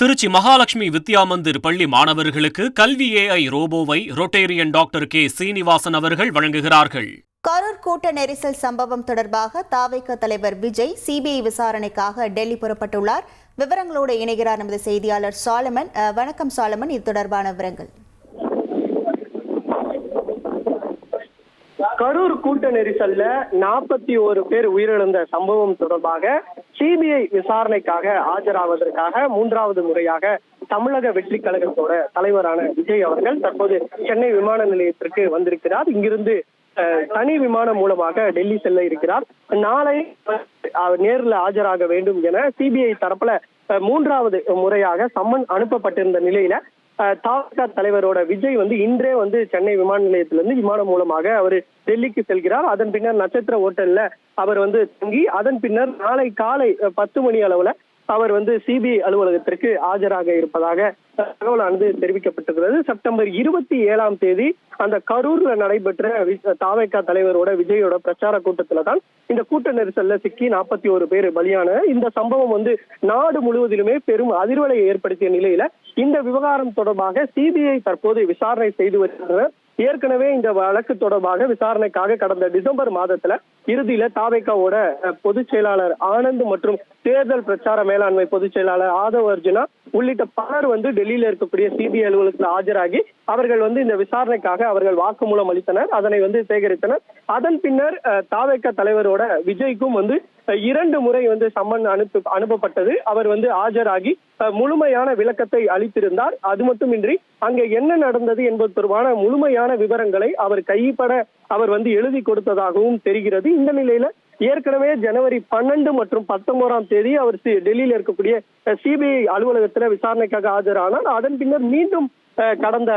திருச்சி மகாலட்சுமி வித்யா மந்திர் பள்ளி மாணவர்களுக்கு கல்வி ஏஐ ரோபோவை ரொட்டேரியன் டாக்டர் கே சீனிவாசன் அவர்கள் வழங்குகிறார்கள். கரூர் கூட்ட நெரிசல் சம்பவம் தொடர்பாக தாவேக தலைவர் விஜய் சிபிஐ விசாரணைக்காக டெல்லி புறப்பட்டுள்ளார். விவரங்களோடு இணைகிறார் நமது செய்தியாளர் சாலமன். வணக்கம் சாலமன், இது தொடர்பான விவரங்கள். கரூர் கூட்ட நெரிசல்ல 41 பேர் உயிரிழந்த சம்பவம் தொடர்பாக சிபிஐ விசாரணைக்காக ஆஜராவதற்காக 3வது முறையாக தமிழக வெற்றி கழகத்தோட தலைவரான விஜய் அவர்கள் தற்போது சென்னை விமான நிலையத்திற்கு வந்திருக்கிறார். இங்கிருந்து தனி விமானம் மூலமாக டெல்லி செல்ல இருக்கிறார். நாளை நேரில் ஆஜராக வேண்டும் என சிபிஐ தரப்புல 3வது முறையாக சம்மன் அனுப்பப்பட்டிருந்த நிலையில தாவேக தலைவரோட விஜய் இன்றே சென்னை விமான நிலையத்திலிருந்து விமானம் மூலமாக அவர் டெல்லிக்கு செல்கிறார். அதன் பின்னர் நட்சத்திர ஹோட்டல்ல அவர் தங்கி அதன் பின்னர் நாளை காலை 10 மணி அளவுல அவர் சிபிஐ அலுவலகத்திற்கு ஆஜராக இருப்பதாக தகவலானது தெரிவிக்கப்பட்டிருக்கிறது. செப்டம்பர் 27ஆம் தேதி அந்த கரூர்ல நடைபெற்ற தாவேக தலைவரோட விஜயோட பிரச்சார கூட்டத்துல தான் இந்த கூட்ட நெரிசல்ல சிக்கி 41 பேர் பலியான இந்த சம்பவம் நாடு முழுவதிலுமே பெரும் அதிர்வலையை ஏற்படுத்திய நிலையில இந்த விவகாரம் தொடர்பாக சிபிஐ தற்போது விசாரணை செய்து வருகின்றனர். ஏற்கனவே இந்த வழக்கு தொடர்பாக விசாரணைக்காக கடந்த டிசம்பர் மாதத்துல இறுதியில தாவேகாவோட பொதுச் செயலாளர் ஆனந்த் மற்றும் தேர்தல் பிரச்சார மேலாண்மை பொதுச் செயலாளர் ஆதவ் அர்ஜுனா உள்ளிட்ட பலர் டெல்லியில இருக்கக்கூடிய சிபிஐ அலுவலகத்தில் ஆஜராகி அவர்கள் இந்த விசாரணைக்காக அவர்கள் வாக்குமூலம் அளித்தனர். அதனை சேகரித்தனர். அதன் பின்னர் தாவேக தலைவரோட விஜய்க்கும் 2 முறை சம்மன் அனுப்பப்பட்டது. அவர் ஆஜராகி முழுமையான விளக்கத்தை அளித்திருந்தார். அது மட்டுமின்றி அங்கே என்ன நடந்தது என்பது தொடர்பான முழுமையான விவரங்களை அவர் கைப்பட அவர் எழுதி கொடுத்ததாகவும் தெரிகிறது. இந்த நிலையில ஏற்கனவே ஜனவரி 12 மற்றும் 19ஆம் தேதி அவர் டெல்லியில இருக்கக்கூடிய சிபிஐ அலுவலகத்துல விசாரணைக்காக ஆஜரானார். அதன் பின்னர் மீண்டும் கடந்த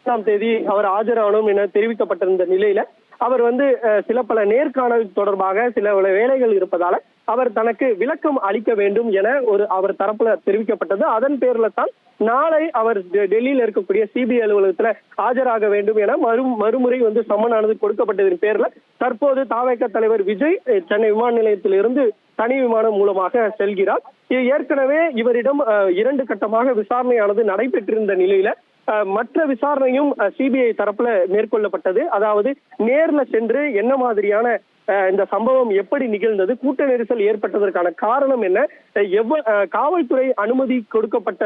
10ஆம் தேதி அவர் ஆஜரானோம் என தெரிவிக்கப்பட்டிருந்த நிலையில அவர் சில பல நேர்காணல் தொடர்பாக சில வேலைகள் இருப்பதால அவர் தனக்கு விளக்கம் அளிக்க வேண்டும் என அவர் தரப்புல தெரிவிக்கப்பட்டது. அதன் பேர்ல தான் நாளை அவர் டெல்லியில இருக்கக்கூடிய சிபிஐ அலுவலகத்துல ஆஜராக வேண்டும் என மறுமுறை சம்மனானது கொடுக்கப்பட்டதன் பேர்ல தற்போது தாவேக தலைவர் விஜய் சென்னை விமான நிலையத்திலிருந்து தனி விமானம் மூலமாக செல்கிறார். ஏற்கனவே இவரிடம் 2 கட்டமாக விசாரணையானது நடைபெற்றிருந்த நிலையில மற்ற விசாரணையும் சிபிஐ தரப்புல மேற்கொள்ளப்பட்டது. அதாவது நேர்ல சென்று என்ன மாதிரியான இந்த சம்பவம் எப்படி நிகழ்ந்தது, கூட்ட நெரிசல் ஏற்பட்டதற்கான காரணம் என்ன, காவல்துறை அனுமதி கொடுக்கப்பட்ட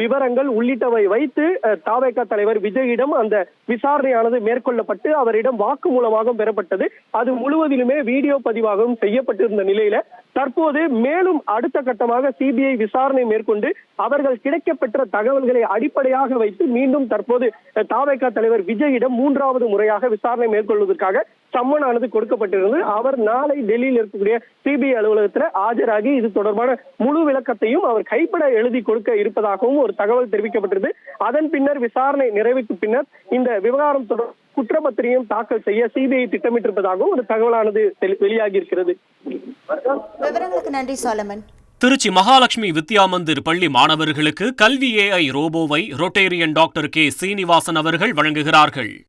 விவரங்கள் உள்ளிட்டவை வைத்து தாவேக தலைவர் விஜயிடம் அந்த விசாரணையானது மேற்கொள்ளப்பட்டு அவரிடம் வாக்குமூலமாக பெறப்பட்டது. அது முழுவதிலுமே வீடியோ பதிவாகவும் செய்யப்பட்டிருந்த நிலையில தற்போது மேலும் அடுத்த கட்டமாக சிபிஐ விசாரணை மேற்கொண்டு அவர்கள் கிடைக்கப்பெற்ற தகவல்களை அடிப்படையாக வைத்து மீண்டும் தற்போது தாவேக தலைவர் விஜயிடம் 3வது முறையாக விசாரணை மேற்கொள்வதற்காக சம்மனானது கொடுக்கப்பட்டிருந்தது. அவர் நாளை டெல்லியில் இருக்கக்கூடிய சிபிஐ அலுவலகத்தில் ஆஜராகி இது தொடர்பான முழு விளக்கத்தையும் அவர் கைப்பட எழுதி கொடுக்க இருப்பதாகவும் ஒரு தகவல் தெரிவிக்கப்பட்டிருந்தது. அதன் பின்னர் விசாரணை நிறைவுக்கு பின்னர் இந்த விவகாரம் தொடர் குற்றப்பத்திரிகையும் தாக்கல் செய்ய சிபிஐ திட்டமிட்டிருப்பதாகவும் ஒரு தகவலானது வெளியாகி இருக்கிறது. விவரங்களுக்கு நன்றி சாலமன். திருச்சி மகாலட்சுமி வித்யா மந்திர் பள்ளி மாணவர்களுக்கு கல்வி ஏஐ ரோபோவை ரொட்டேரியன் டாக்டர் கே சீனிவாசன் அவர்கள் வழங்குகிறார்கள்.